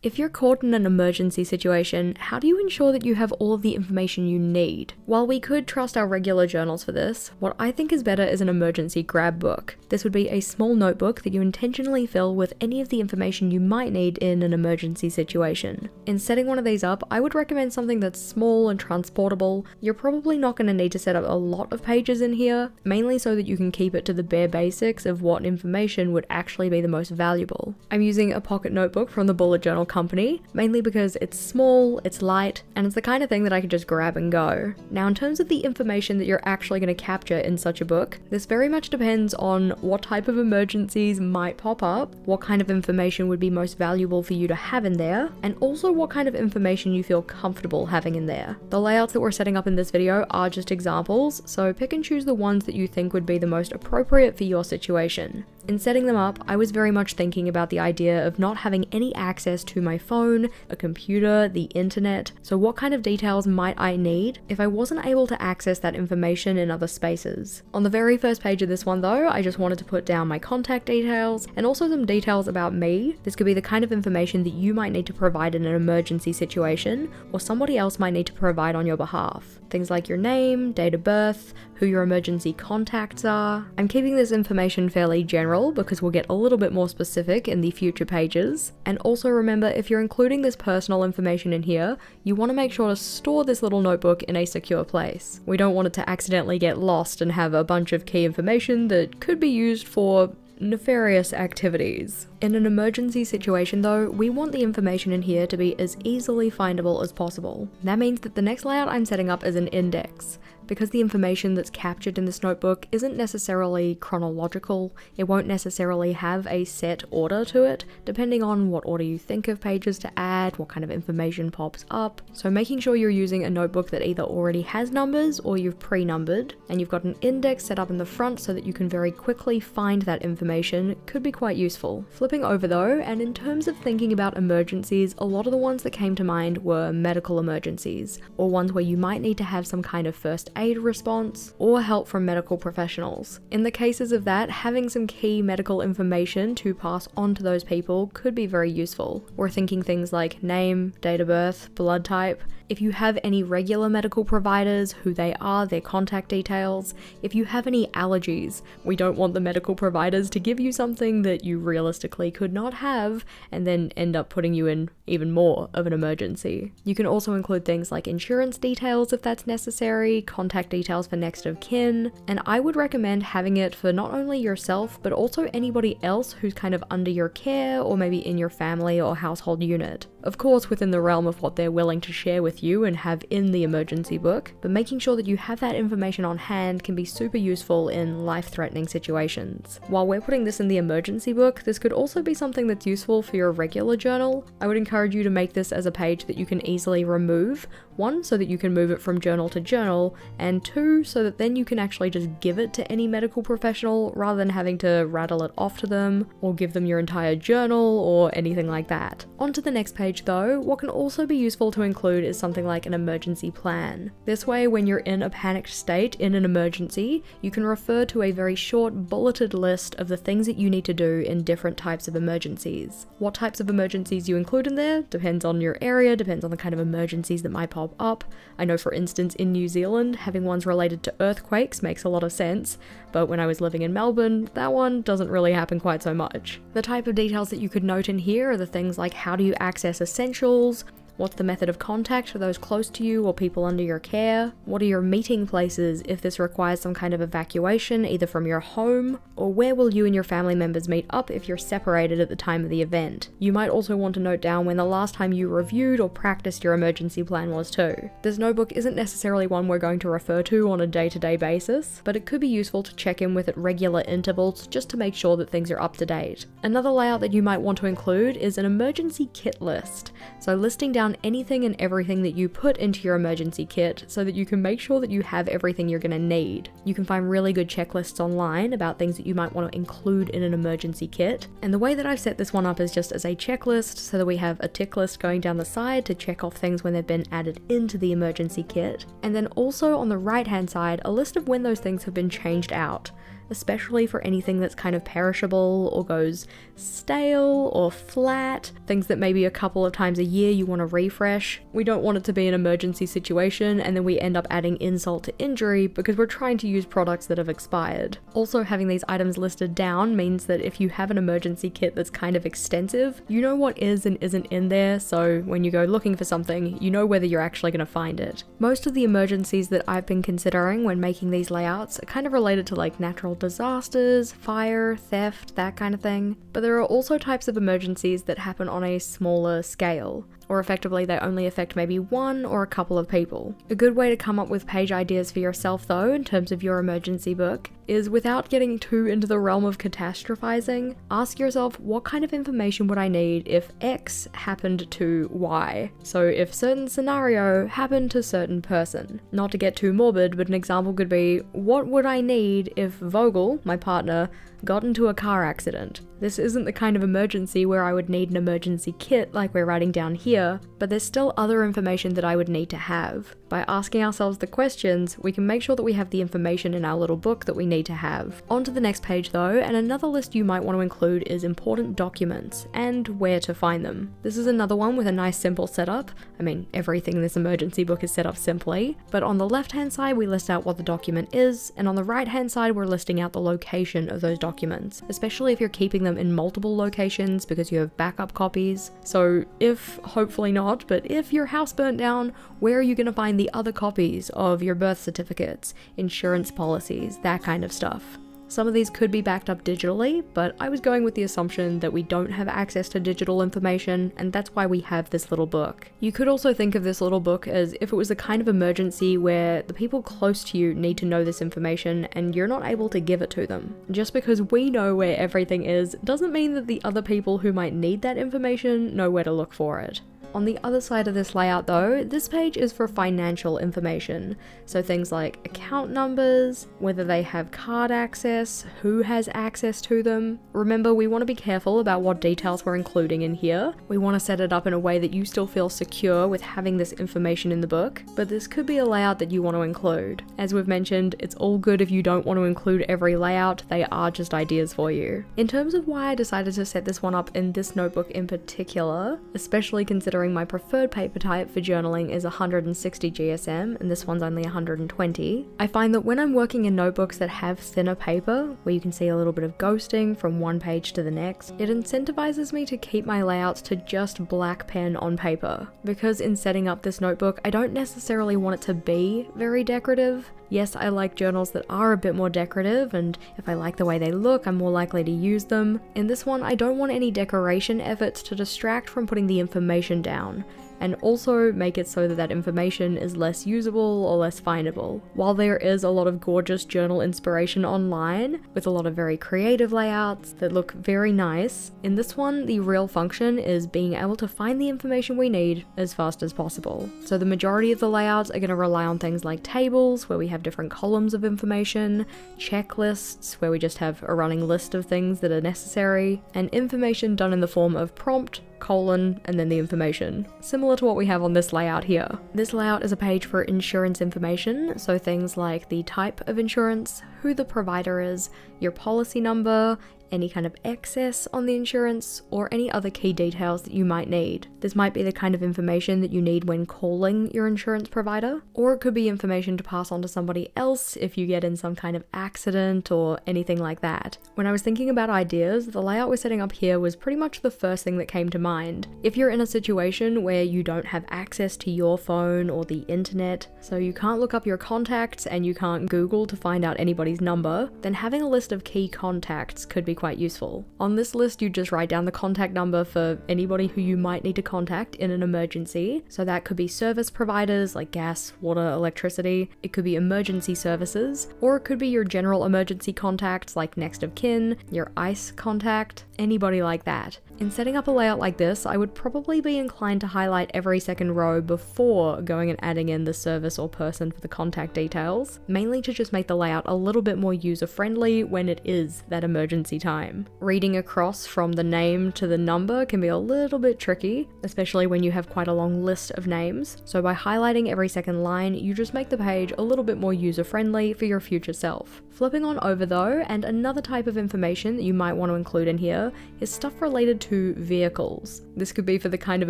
If you're caught in an emergency situation, how do you ensure that you have all of the information you need? While we could trust our regular journals for this, what I think is better is an emergency grab book. This would be a small notebook that you intentionally fill with any of the information you might need in an emergency situation. In setting one of these up, I would recommend something that's small and transportable. You're probably not going to need to set up a lot of pages in here, mainly so that you can keep it to the bare basics of what information would actually be the most valuable. I'm using a pocket notebook from the bullet journal company, mainly because it's small, it's light, and it's the kind of thing that I can just grab and go. Now, in terms of the information that you're actually going to capture in such a book, this very much depends on what type of emergencies might pop up, what kind of information would be most valuable for you to have in there, and also what kind of information you feel comfortable having in there. The layouts that we're setting up in this video are just examples, so pick and choose the ones that you think would be the most appropriate for your situation. In setting them up, I was very much thinking about the idea of not having any access to my phone, a computer, the internet, so what kind of details might I need if I wasn't able to access that information in other spaces? On the very first page of this one though, I just wanted to put down my contact details and also some details about me. This could be the kind of information that you might need to provide in an emergency situation, or somebody else might need to provide on your behalf. Things like your name, date of birth, who your emergency contacts are. I'm keeping this information fairly general because we'll get a little bit more specific in the future pages. And also remember, if you're including this personal information in here, you want to make sure to store this little notebook in a secure place. We don't want it to accidentally get lost and have a bunch of key information that could be used for nefarious activities. In an emergency situation though, we want the information in here to be as easily findable as possible. That means that the next layout I'm setting up is an index. Because the information that's captured in this notebook isn't necessarily chronological, it won't necessarily have a set order to it, depending on what order you think of pages to add, what kind of information pops up. So making sure you're using a notebook that either already has numbers or you've pre-numbered, and you've got an index set up in the front so that you can very quickly find that information could be quite useful. Flipping over though, and in terms of thinking about emergencies, a lot of the ones that came to mind were medical emergencies, or ones where you might need to have some kind of first aid response or help from medical professionals. In the cases of that, having some key medical information to pass on to those people could be very useful. We're thinking things like name, date of birth, blood type. If you have any regular medical providers, who they are, their contact details. If you have any allergies, we don't want the medical providers to give you something that you realistically could not have and then end up putting you in even more of an emergency. You can also include things like insurance details if that's necessary, contact details for next of kin, and I would recommend having it for not only yourself but also anybody else who's kind of under your care or maybe in your family or household unit. Of course within the realm of what they're willing to share with you and have in the emergency book, but making sure that you have that information on hand can be super useful in life-threatening situations. While we're putting this in the emergency book, this could also be something that's useful for your regular journal. I would encourage you to make this as a page that you can easily remove. One, so that you can move it from journal to journal, and two, so that then you can actually just give it to any medical professional rather than having to rattle it off to them or give them your entire journal or anything like that. On to the next page though, what can also be useful to include is something like an emergency plan. This way, when you're in a panicked state in an emergency, you can refer to a very short bulleted list of the things that you need to do in different types of emergencies. What types of emergencies you include in there depends on your area, depends on the kind of emergencies that might pop up. I know for instance in New Zealand, having ones related to earthquakes makes a lot of sense, but when I was living in Melbourne, that one doesn't really happen quite so much. The type of details that you could note in here are the things like how do you access essentials, what's the method of contact for those close to you or people under your care? What are your meeting places if this requires some kind of evacuation either from your home? Or where will you and your family members meet up if you're separated at the time of the event? You might also want to note down when the last time you reviewed or practiced your emergency plan was too. This notebook isn't necessarily one we're going to refer to on a day-to-day basis, but it could be useful to check in with at regular intervals just to make sure that things are up to date. Another layout that you might want to include is an emergency kit list. So listing down anything and everything that you put into your emergency kit so that you can make sure that you have everything you're going to need. You can find really good checklists online about things that you might want to include in an emergency kit, and the way that I've set this one up is just as a checklist so that we have a tick list going down the side to check off things when they've been added into the emergency kit, and then also on the right hand side a list of when those things have been changed out. especially for anything that's kind of perishable or goes stale or flat, things that maybe a couple of times a year you want to refresh. We don't want it to be an emergency situation and then we end up adding insult to injury because we're trying to use products that have expired. Also, having these items listed down means that if you have an emergency kit that's kind of extensive, you know what is and isn't in there, so when you go looking for something, you know whether you're actually going to find it. Most of the emergencies that I've been considering when making these layouts are kind of related to like natural disasters, fire, theft, that kind of thing, but there are also types of emergencies that happen on a smaller scale, or effectively they only affect maybe one or a couple of people. A good way to come up with page ideas for yourself though, in terms of your emergency book, is without getting too into the realm of catastrophizing, ask yourself what kind of information would I need if X happened to Y? So if certain scenario happened to certain person. Not to get too morbid, but an example could be, what would I need if Vogel, my partner, got into a car accident? This isn't the kind of emergency where I would need an emergency kit like we're writing down here, but there's still other information that I would need to have. By asking ourselves the questions, we can make sure that we have the information in our little book that we need to have. On to the next page though, and another list you might want to include is important documents and where to find them. This is another one with a nice simple setup. I mean, everything in this emergency book is set up simply, but on the left hand side we list out what the document is, and on the right hand side we're listing out the location of those documents, especially if you're keeping them in multiple locations because you have backup copies. So if, hopefully not, but if your house burnt down, where are you going to find the other copies of your birth certificates, insurance policies, that kind of stuff? Some of these could be backed up digitally, but I was going with the assumption that we don't have access to digital information, and that's why we have this little book. You could also think of this little book as if it was the kind of emergency where the people close to you need to know this information and you're not able to give it to them. Just because we know where everything is doesn't mean that the other people who might need that information know where to look for it. On the other side of this layout though, this page is for financial information, so things like account numbers, whether they have card access, who has access to them. Remember, we want to be careful about what details we're including in here. We want to set it up in a way that you still feel secure with having this information in the book, but this could be a layout that you want to include. As we've mentioned, it's all good if you don't want to include every layout, they are just ideas for you. In terms of why I decided to set this one up in this notebook in particular, especially considering my preferred paper type for journaling is 160 GSM and this one's only 120. I find that when I'm working in notebooks that have thinner paper, where you can see a little bit of ghosting from one page to the next, it incentivizes me to keep my layouts to just black pen on paper. Because in setting up this notebook, I don't necessarily want it to be very decorative. Yes, I like journals that are a bit more decorative, and if I like the way they look, I'm more likely to use them. In this one, I don't want any decoration efforts to distract from putting the information down, and also make it so that that information is less usable or less findable. While there is a lot of gorgeous journal inspiration online, with a lot of very creative layouts that look very nice, in this one the real function is being able to find the information we need as fast as possible. So the majority of the layouts are going to rely on things like tables, where we have different columns of information, checklists, where we just have a running list of things that are necessary, and information done in the form of prompt, colon, and then the information. Similar to what we have on this layout here. This layout is a page for insurance information, so things like the type of insurance, who the provider is, your policy number, any kind of excess on the insurance, or any other key details that you might need. This might be the kind of information that you need when calling your insurance provider, or it could be information to pass on to somebody else if you get in some kind of accident or anything like that. When I was thinking about ideas, the layout we're setting up here was pretty much the first thing that came to mind. If you're in a situation where you don't have access to your phone or the internet, so you can't look up your contacts and you can't Google to find out anybody's number, then having a list of key contacts could be quite useful. On this list, you just write down the contact number for anybody who you might need to contact in an emergency. So that could be service providers like gas, water, electricity. It could be emergency services, or it could be your general emergency contacts like next of kin, your ICE contact, anybody like that. In setting up a layout like this, I would probably be inclined to highlight every second row before going and adding in the service or person for the contact details, mainly to just make the layout a little bit more user-friendly when it is that emergency time. Reading across from the name to the number can be a little bit tricky, especially when you have quite a long list of names, so by highlighting every second line, you just make the page a little bit more user-friendly for your future self. Flipping on over though, and another type of information that you might want to include in here is stuff related to vehicles. This could be for the kind of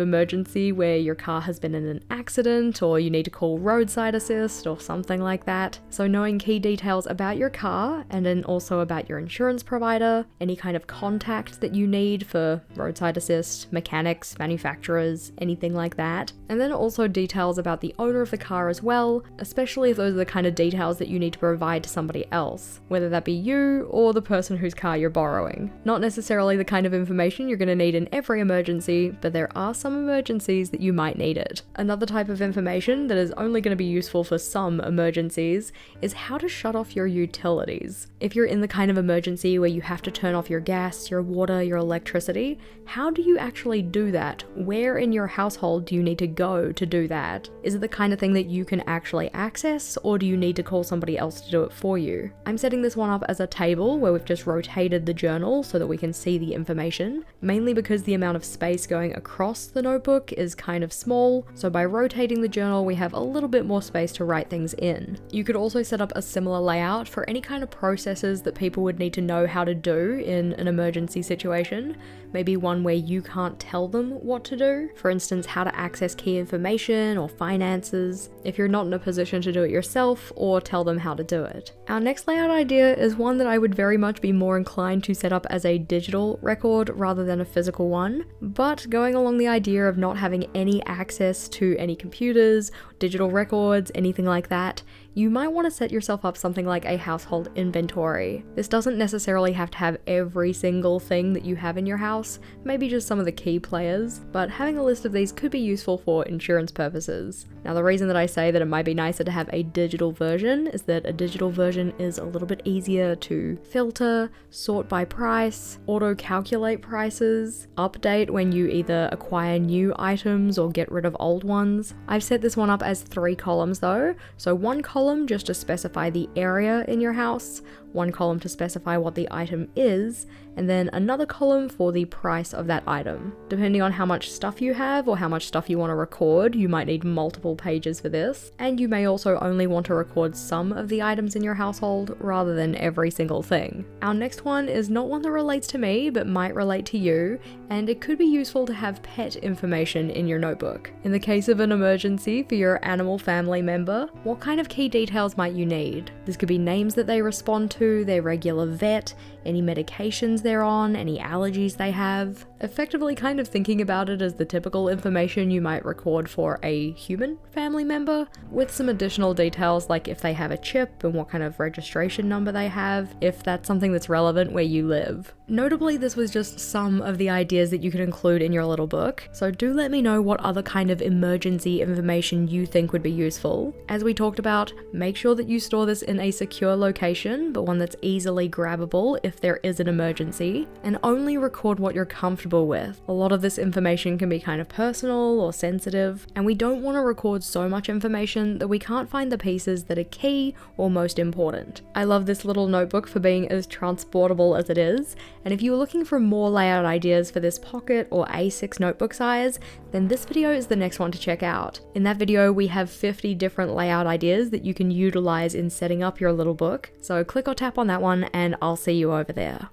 emergency where your car has been in an accident or you need to call roadside assist or something like that. So knowing key details about your car and then also about your insurance provider, any kind of contact that you need for roadside assist, mechanics, manufacturers, anything like that. And then also details about the owner of the car as well, especially if those are the kind of details that you need to provide to somebody else, whether that be you or the person whose car you're borrowing. Not necessarily the kind of information you're going to need in every emergency, but there are some emergencies that you might need it. Another type of information that is only going to be useful for some emergencies is how to shut off your utilities. If you're in the kind of emergency where you have to turn off your gas, your water, your electricity, how do you actually do that? Where in your household do you need to go to do that? Is it the kind of thing that you can actually access, or do you need to call somebody else to do it for you? I'm setting this one up as a table where we've just rotated the journal so that we can see the information, mainly because the amount of space going across the notebook is kind of small, so by rotating the journal we have a little bit more space to write things in. You could also set up a similar layout for any kind of processes that people would need to know how to do in an emergency situation, maybe one where you can't tell them what to do, for instance how to access key information or finances, if you're not in a position to do it yourself, or tell them how to do it. Our next layout idea is one that I would very much be more inclined to set up as a digital record rather than a physical one, but going along the idea of not having any access to any computers, digital records, anything like that, you might want to set yourself up something like a household inventory. This doesn't necessarily have to have every single thing that you have in your house, maybe just some of the key players, but having a list of these could be useful for insurance purposes. Now the reason that I say that it might be nicer to have a digital version is that a digital version is a little bit easier to filter, sort by price, auto-calculate prices, update when you either acquire new items or get rid of old ones. I've set this one up as 3 columns though, so one column just to specify the area in your house, one column to specify what the item is, and then another column for the price of that item. Depending on how much stuff you have or how much stuff you want to record, you might need multiple pages for this, and you may also only want to record some of the items in your household rather than every single thing. Our next one is not one that relates to me but might relate to you, and it could be useful to have pet information in your notebook. In the case of an emergency for your animal family member, what kind of key details might you need? This could be names that they respond to, their regular vet, any medications they're on, any allergies they have. Effectively kind of thinking about it as the typical information you might record for a human family member, with some additional details like if they have a chip and what kind of registration number they have, if that's something that's relevant where you live. Notably, this was just some of the ideas that you could include in your little book, so do let me know what other kind of emergency information you think would be useful. As we talked about, make sure that you store this in a secure location, but one that's easily grabbable if there is an emergency, and only record what you're comfortable with. A lot of this information can be kind of personal or sensitive, and we don't want to record so much information that we can't find the pieces that are key or most important. I love this little notebook for being as transportable as it is, and if you were looking for more layout ideas for this pocket or A6 notebook size, then this video is the next one to check out. In that video, we have 50 different layout ideas that you can utilize in setting up your little book, so click or tap on that one and I'll see you over there.